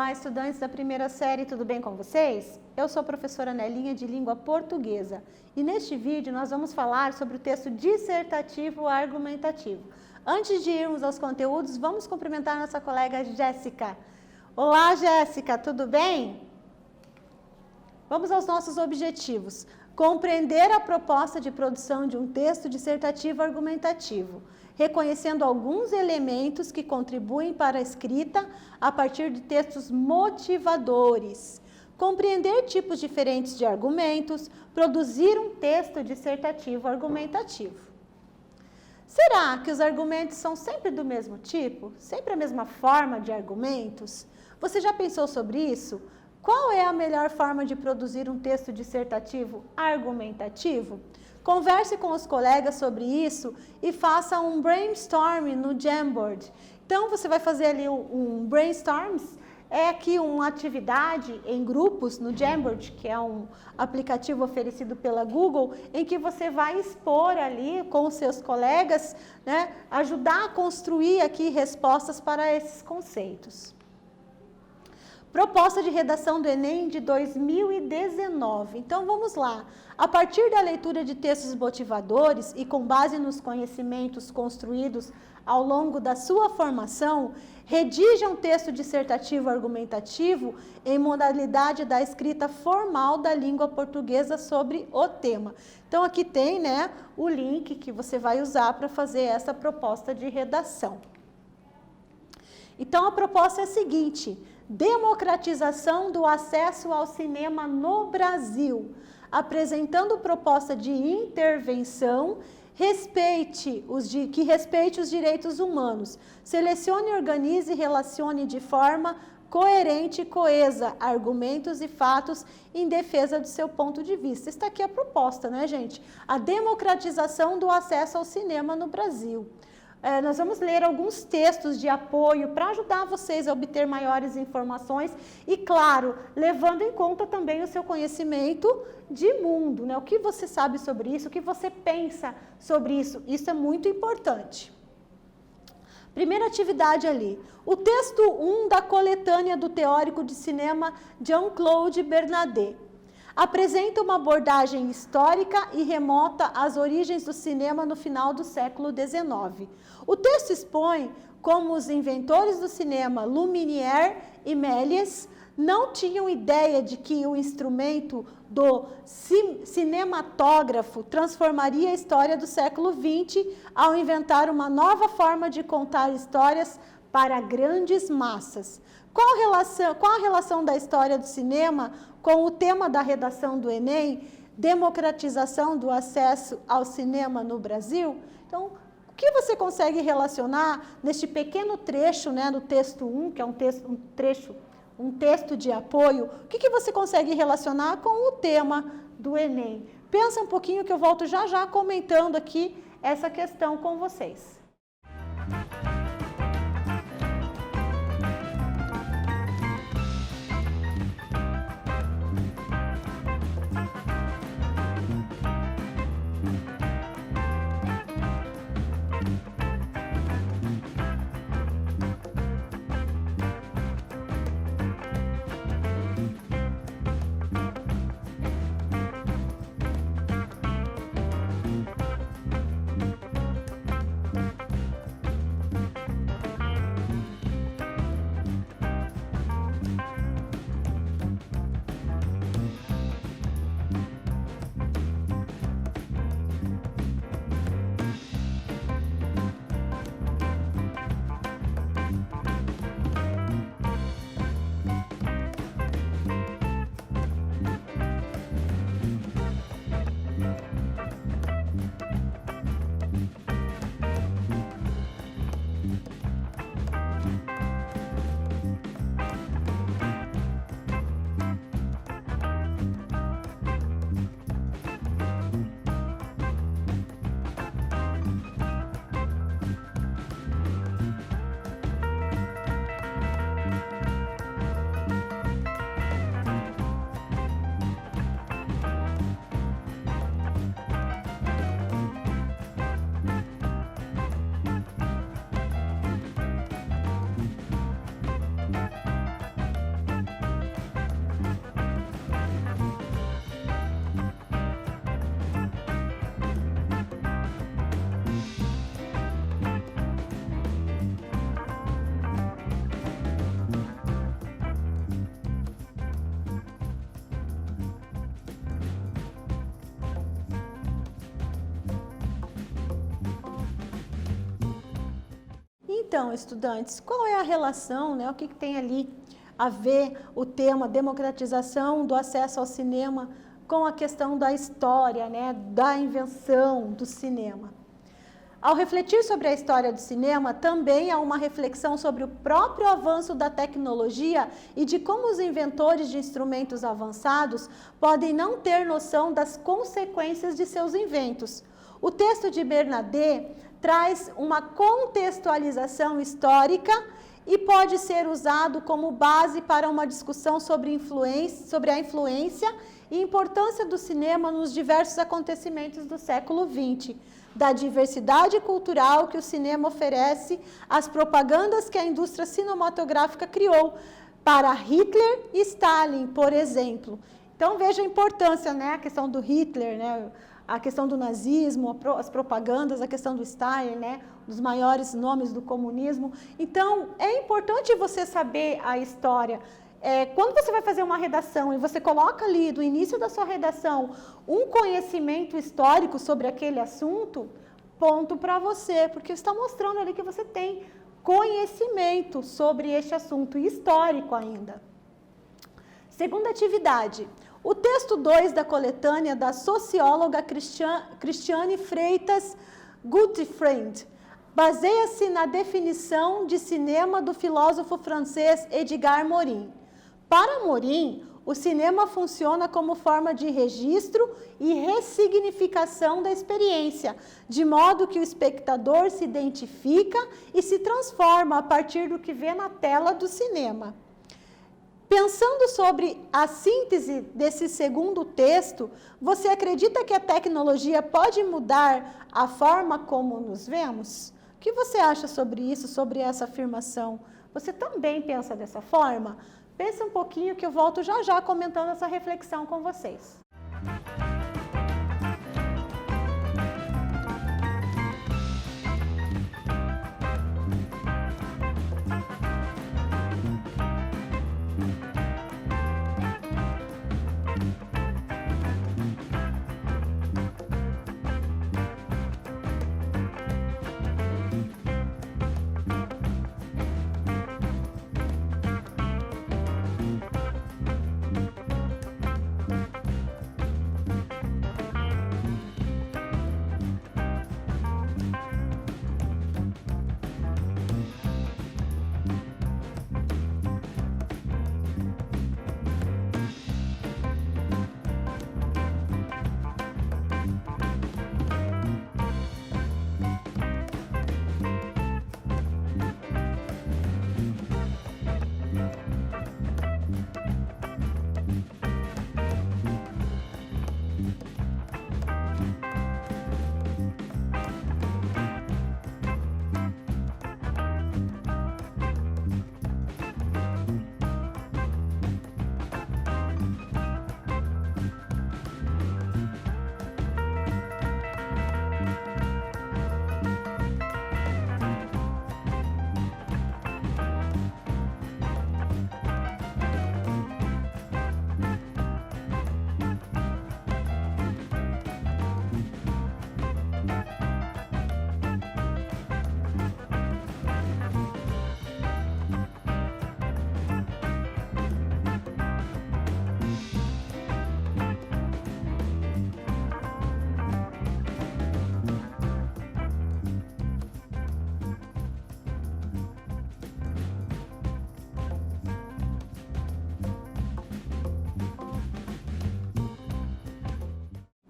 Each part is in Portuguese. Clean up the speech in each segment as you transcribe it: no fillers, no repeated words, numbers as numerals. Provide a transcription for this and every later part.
Olá, estudantes da primeira série, tudo bem com vocês? Eu sou a professora Nelinha de Língua Portuguesa e neste vídeo nós vamos falar sobre o texto dissertativo argumentativo. Antes de irmos aos conteúdos, vamos cumprimentar nossa colega Jéssica. Olá, Jéssica, tudo bem? Vamos aos nossos objetivos. Compreender a proposta de produção de um texto dissertativo argumentativo, reconhecendo alguns elementos que contribuem para a escrita a partir de textos motivadores. Compreender tipos diferentes de argumentos, produzir um texto dissertativo argumentativo. Será que os argumentos são sempre do mesmo tipo? Sempre a mesma forma de argumentos? Você já pensou sobre isso? Qual é a melhor forma de produzir um texto dissertativo argumentativo? Converse com os colegas sobre isso e faça um brainstorm no Jamboard. Então, você vai fazer ali um brainstorm, é aqui uma atividade em grupos no Jamboard, que é um aplicativo oferecido pela Google, em que você vai expor ali com os seus colegas, né, ajudar a construir aqui respostas para esses conceitos. Proposta de redação do Enem de 2019. Então, vamos lá. A partir da leitura de textos motivadores e com base nos conhecimentos construídos ao longo da sua formação, redija um texto dissertativo argumentativo em modalidade da escrita formal da língua portuguesa sobre o tema. Então, aqui tem, né, o link que você vai usar para fazer essa proposta de redação. Então, a proposta é a seguinte: democratização do acesso ao cinema no Brasil, apresentando proposta de intervenção, que respeite os direitos humanos, selecione, organize e relacione de forma coerente e coesa argumentos e fatos em defesa do seu ponto de vista. Está aqui a proposta, né, gente? A democratização do acesso ao cinema no Brasil. Nós vamos ler alguns textos de apoio para ajudar vocês a obter maiores informações e, claro, levando em conta também o seu conhecimento de mundo, né? O que você sabe sobre isso, o que você pensa sobre isso, isso é muito importante. Primeira atividade ali, o texto 1 da coletânea do teórico de cinema Jean-Claude Bernardet. Apresenta uma abordagem histórica e remota às origens do cinema no final do século XIX. O texto expõe como os inventores do cinema Lumière e Méliès não tinham ideia de que o instrumento do cinematógrafo transformaria a história do século XX ao inventar uma nova forma de contar histórias para grandes massas. Qual a relação da história do cinema com o tema da redação do Enem, democratização do acesso ao cinema no Brasil? Então, o que você consegue relacionar neste pequeno trecho, né, do texto 1, que é um texto de apoio, o que você consegue relacionar com o tema do Enem? Pensa um pouquinho que eu volto já já comentando aqui essa questão com vocês. Então, estudantes, qual é a relação, né? O que tem ali a ver o tema democratização do acesso ao cinema com a questão da história, né? Da invenção do cinema? Ao refletir sobre a história do cinema, também há uma reflexão sobre o próprio avanço da tecnologia e de como os inventores de instrumentos avançados podem não ter noção das consequências de seus inventos. O texto de Bernardet traz uma contextualização histórica e pode ser usado como base para uma discussão sobre a influência e importância do cinema nos diversos acontecimentos do século XX, da diversidade cultural que o cinema oferece, às propagandas que a indústria cinematográfica criou para Hitler e Stalin, por exemplo. Então, veja a importância, né, a questão do Hitler, né, a questão do nazismo, as propagandas, a questão do Stalin, né, dos maiores nomes do comunismo. Então, é importante você saber a história. Quando você vai fazer uma redação e você coloca ali, do início da sua redação, um conhecimento histórico sobre aquele assunto, ponto para você, porque está mostrando ali que você tem conhecimento sobre este assunto, histórico ainda. Segunda atividade. O texto 2 da coletânea da socióloga Cristiane Freitas Gottfried baseia-se na definição de cinema do filósofo francês Edgar Morin. Para Morin, o cinema funciona como forma de registro e ressignificação da experiência, de modo que o espectador se identifica e se transforma a partir do que vê na tela do cinema. Pensando sobre a síntese desse segundo texto, você acredita que a tecnologia pode mudar a forma como nos vemos? O que você acha sobre isso, sobre essa afirmação? Você também pensa dessa forma? Pensa um pouquinho que eu volto já já comentando essa reflexão com vocês.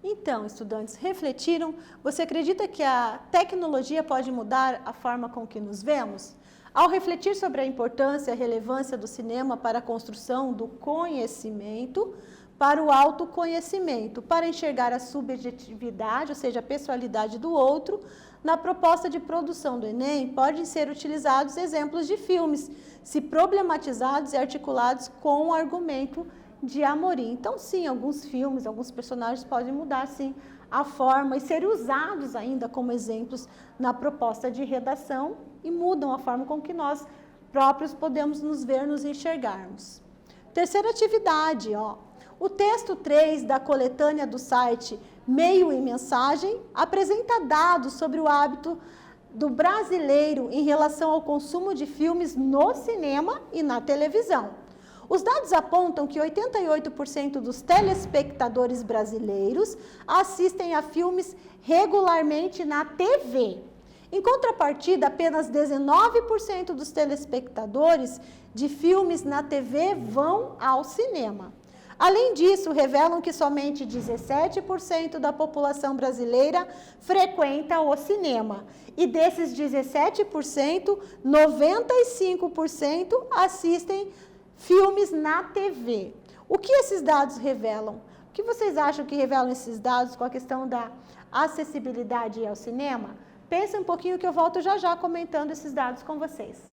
Então, estudantes, refletiram? Você acredita que a tecnologia pode mudar a forma com que nos vemos? Ao refletir sobre a importância e a relevância do cinema para a construção do conhecimento, para o autoconhecimento, para enxergar a subjetividade, ou seja, a pessoalidade do outro, na proposta de produção do Enem, podem ser utilizados exemplos de filmes, se problematizados e articulados com o argumento de Amorim. Então, sim, alguns filmes, alguns personagens podem mudar, sim, a forma e serem usados ainda como exemplos na proposta de redação e mudam a forma com que nós próprios podemos nos ver, nos enxergarmos. Terceira atividade, ó. O texto 3 da coletânea do site Meio e Mensagem apresenta dados sobre o hábito do brasileiro em relação ao consumo de filmes no cinema e na televisão. Os dados apontam que 88% dos telespectadores brasileiros assistem a filmes regularmente na TV. Em contrapartida, apenas 19% dos telespectadores de filmes na TV vão ao cinema. Além disso, revelam que somente 17% da população brasileira frequenta o cinema. E desses 17%, 95% assistem filmes na TV. O que esses dados revelam? O que vocês acham que revelam esses dados com a questão da acessibilidade ao cinema? Pensa um pouquinho que eu volto já já comentando esses dados com vocês.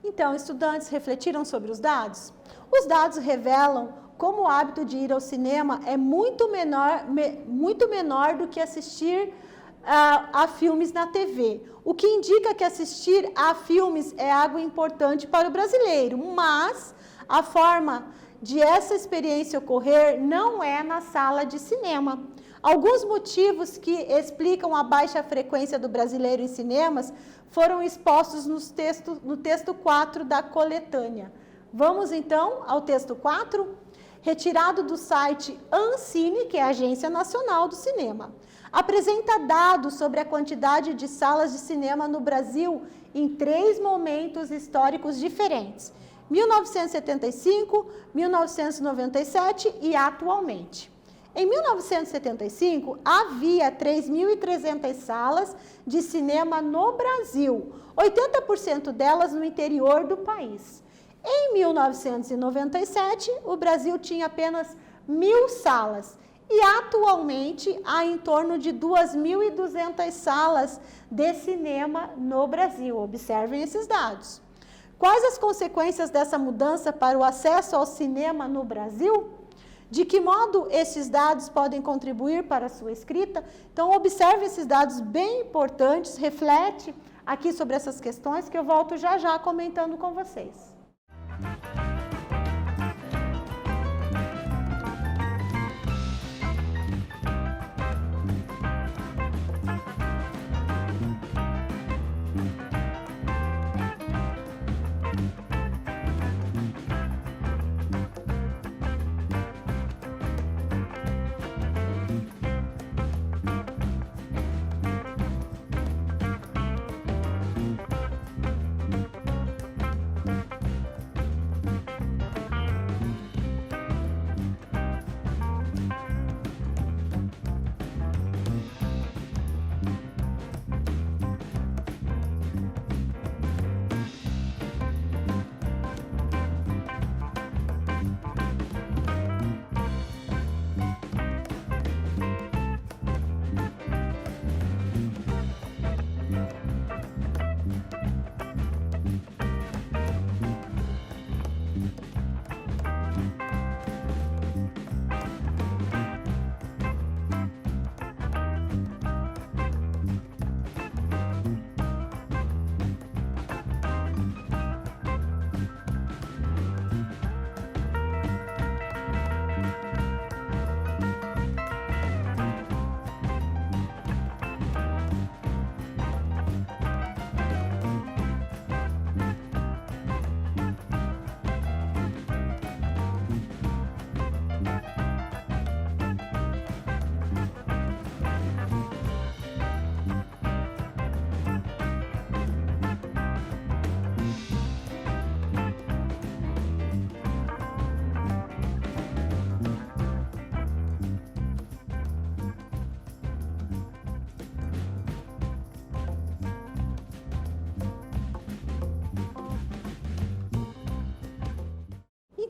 Então, estudantes refletiram sobre os dados? Os dados revelam como o hábito de ir ao cinema é muito menor do que assistir a filmes na TV, o que indica que assistir a filmes é algo importante para o brasileiro, mas a forma de essa experiência ocorrer não é na sala de cinema. Alguns motivos que explicam a baixa frequência do brasileiro em cinemas foram expostos no texto 4 da coletânea. Vamos então ao texto 4, retirado do site Ancine, que é a Agência Nacional do Cinema. Apresenta dados sobre a quantidade de salas de cinema no Brasil em 3 momentos históricos diferentes: 1975, 1997 e atualmente. Em 1975, havia 3.300 salas de cinema no Brasil, 80% delas no interior do país. Em 1997, o Brasil tinha apenas 1.000 salas e atualmente há em torno de 2.200 salas de cinema no Brasil. Observem esses dados. Quais as consequências dessa mudança para o acesso ao cinema no Brasil? De que modo esses dados podem contribuir para a sua escrita? Então, observe esses dados bem importantes, reflete aqui sobre essas questões que eu volto já já comentando com vocês.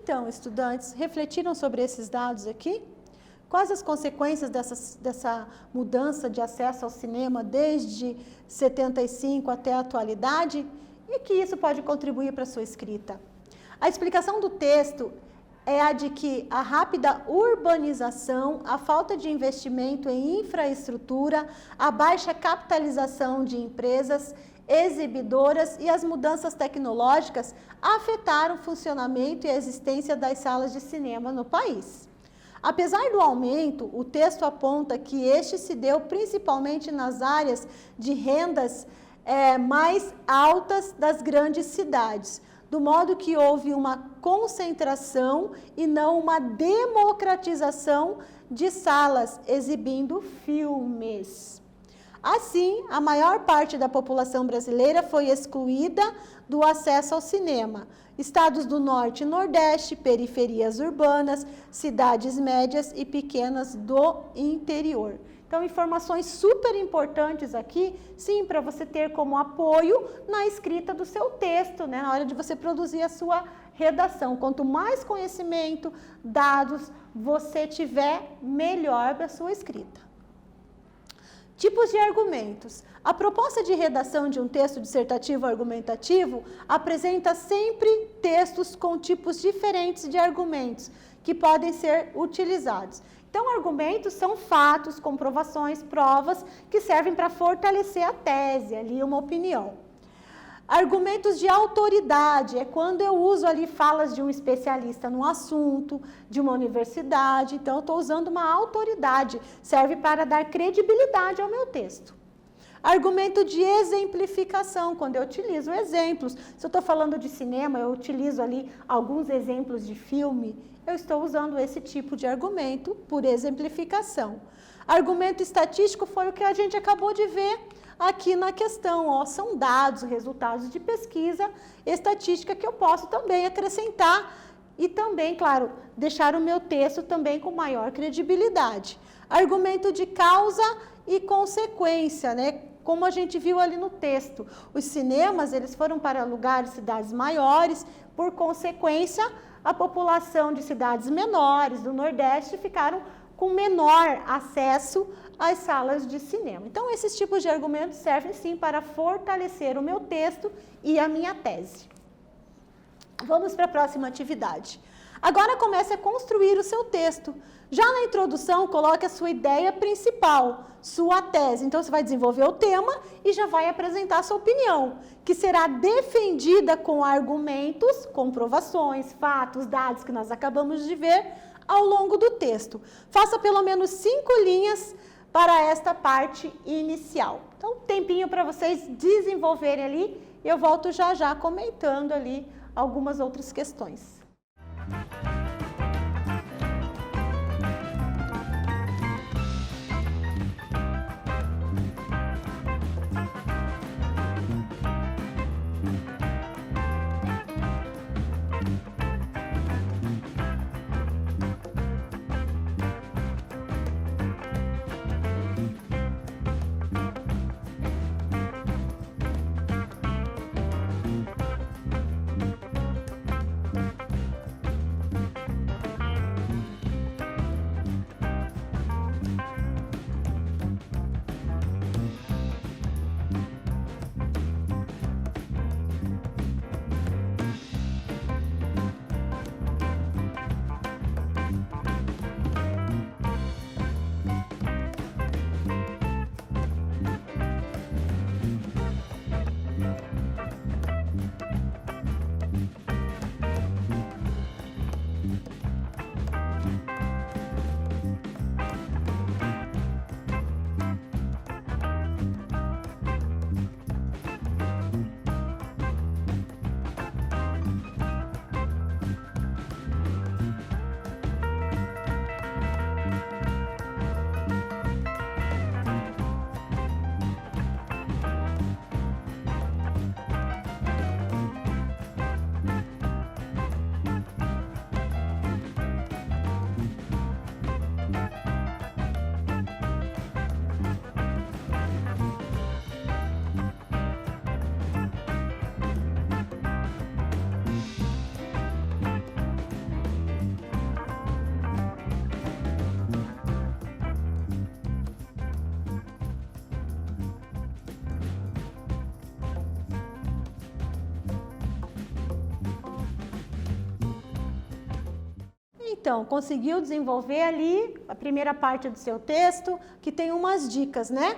Então, estudantes, refletiram sobre esses dados aqui? Quais as consequências dessa mudança de acesso ao cinema desde 75 até a atualidade? E que isso pode contribuir para a sua escrita? A explicação do texto é a de que a rápida urbanização, a falta de investimento em infraestrutura, a baixa capitalização de empresas exibidoras e as mudanças tecnológicas afetaram o funcionamento e a existência das salas de cinema no país. Apesar do aumento, o texto aponta que este se deu principalmente nas áreas de rendas mais altas das grandes cidades, do modo que houve uma concentração e não uma democratização de salas exibindo filmes. Assim, a maior parte da população brasileira foi excluída do acesso ao cinema. Estados do Norte e Nordeste, periferias urbanas, cidades médias e pequenas do interior. Então, informações super importantes aqui, sim, para você ter como apoio na escrita do seu texto, né, na hora de você produzir a sua redação. Quanto mais conhecimento, dados você tiver, melhor para a sua escrita. Tipos de argumentos. A proposta de redação de um texto dissertativo argumentativo apresenta sempre textos com tipos diferentes de argumentos que podem ser utilizados. Então, argumentos são fatos, comprovações, provas que servem para fortalecer a tese, ali uma opinião. Argumentos de autoridade é quando eu uso ali falas de um especialista no assunto, de uma universidade, então eu estou usando uma autoridade, serve para dar credibilidade ao meu texto. Argumento de exemplificação, quando eu utilizo exemplos. Se eu estou falando de cinema, eu utilizo ali alguns exemplos de filme, eu estou usando esse tipo de argumento por exemplificação. Argumento estatístico foi o que a gente acabou de ver aqui na questão, ó, são dados, resultados de pesquisa, estatística que eu posso também acrescentar e também, claro, deixar o meu texto também com maior credibilidade. Argumento de causa e consequência, né? Como a gente viu ali no texto, os cinemas, eles foram para lugares, cidades maiores, por consequência, a população de cidades menores, do Nordeste, ficaram com menor acesso às salas de cinema. Então, esses tipos de argumentos servem sim para fortalecer o meu texto e a minha tese. Vamos para a próxima atividade. Agora comece a construir o seu texto. Já na introdução, coloque a sua ideia principal, sua tese. Então, você vai desenvolver o tema e já vai apresentar a sua opinião, que será defendida com argumentos, comprovações, fatos, dados que nós acabamos de ver ao longo do texto. Faça pelo menos 5 linhas para esta parte inicial. Então, tempinho para vocês desenvolverem ali e eu volto já já comentando ali algumas outras questões. Então, conseguiu desenvolver ali a primeira parte do seu texto, que tem umas dicas, né?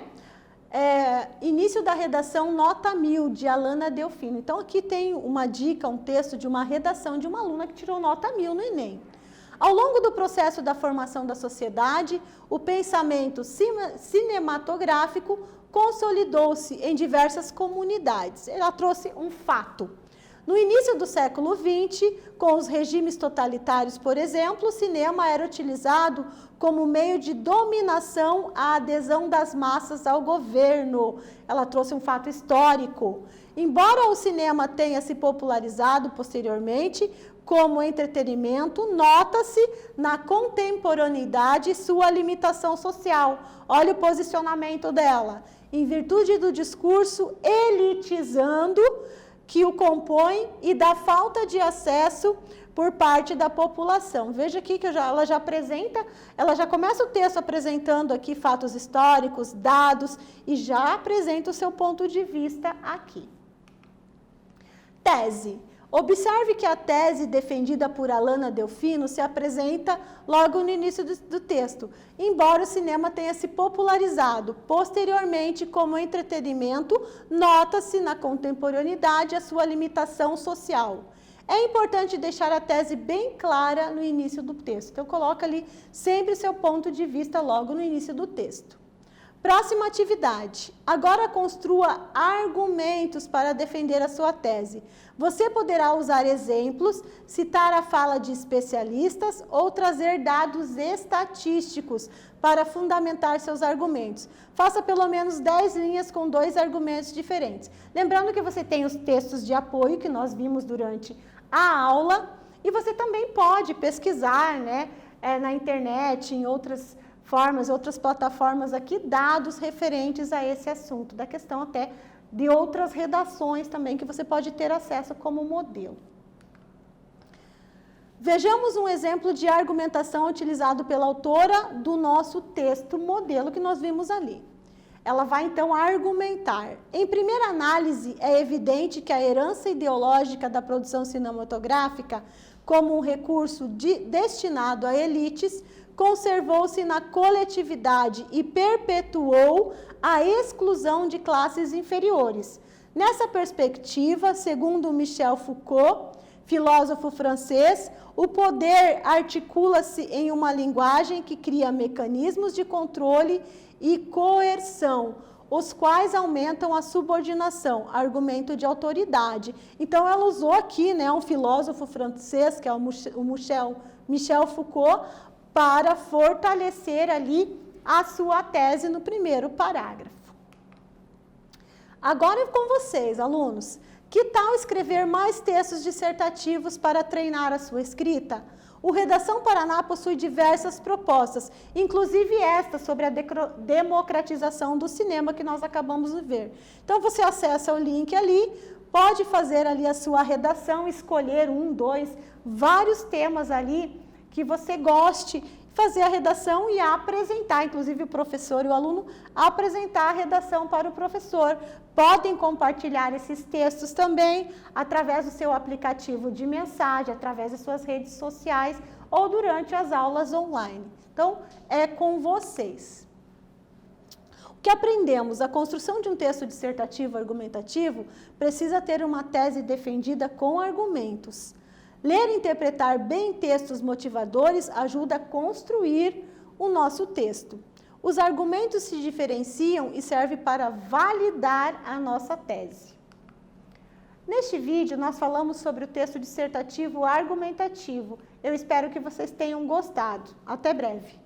Início da redação nota 1000, de Alana Delfino. Então, aqui tem uma dica, um texto de uma redação de uma aluna que tirou nota 1000 no Enem. Ao longo do processo da formação da sociedade, o pensamento cinematográfico consolidou-se em diversas comunidades. Ela trouxe um fato. No início do século XX, com os regimes totalitários, por exemplo, o cinema era utilizado como meio de dominação à adesão das massas ao governo. Ela trouxe um fato histórico. Embora o cinema tenha se popularizado posteriormente como entretenimento, nota-se na contemporaneidade sua limitação social. Olha o posicionamento dela. Em virtude do discurso elitizando que o compõe e da falta de acesso por parte da população. Veja aqui que ela já apresenta, ela já começa o texto apresentando aqui fatos históricos, dados, e já apresenta o seu ponto de vista aqui. Tese. Observe que a tese defendida por Alana Delfino se apresenta logo no início do texto, embora o cinema tenha se popularizado posteriormente como entretenimento, nota-se na contemporaneidade a sua limitação social. É importante deixar a tese bem clara no início do texto. Então, coloca ali sempre seu ponto de vista logo no início do texto. Próxima atividade. Agora construa argumentos para defender a sua tese. Você poderá usar exemplos, citar a fala de especialistas ou trazer dados estatísticos para fundamentar seus argumentos. Faça pelo menos 10 linhas com 2 argumentos diferentes. Lembrando que você tem os textos de apoio que nós vimos durante a aula e você também pode pesquisar, né, na internet, em outras plataformas aqui, dados referentes a esse assunto, da questão até de outras redações também que você pode ter acesso como modelo. Vejamos um exemplo de argumentação utilizado pela autora do nosso texto modelo que nós vimos ali. Ela vai então argumentar. Em primeira análise, é evidente que a herança ideológica da produção cinematográfica, como um recurso destinado a elites, conservou-se na coletividade e perpetuou a exclusão de classes inferiores. Nessa perspectiva, segundo Michel Foucault, filósofo francês, o poder articula-se em uma linguagem que cria mecanismos de controle e coerção, os quais aumentam a subordinação, argumento de autoridade. Então, ela usou aqui, né, um filósofo francês, que é o Michel Foucault, para fortalecer ali a sua tese no primeiro parágrafo. Agora é com vocês, alunos. Que tal escrever mais textos dissertativos para treinar a sua escrita? O Redação Paraná possui diversas propostas, inclusive esta sobre a democratização do cinema que nós acabamos de ver. Então, você acessa o link ali, pode fazer ali a sua redação, escolher 1, 2, vários temas ali que você goste, fazer a redação e apresentar, inclusive o professor e o aluno, apresentar a redação para o professor. Podem compartilhar esses textos também através do seu aplicativo de mensagem, através de suas redes sociais ou durante as aulas online. Então, é com vocês. O que aprendemos? A construção de um texto dissertativo argumentativo precisa ter uma tese defendida com argumentos. Ler e interpretar bem textos motivadores ajuda a construir o nosso texto. Os argumentos se diferenciam e servem para validar a nossa tese. Neste vídeo, nós falamos sobre o texto dissertativo argumentativo. Eu espero que vocês tenham gostado. Até breve!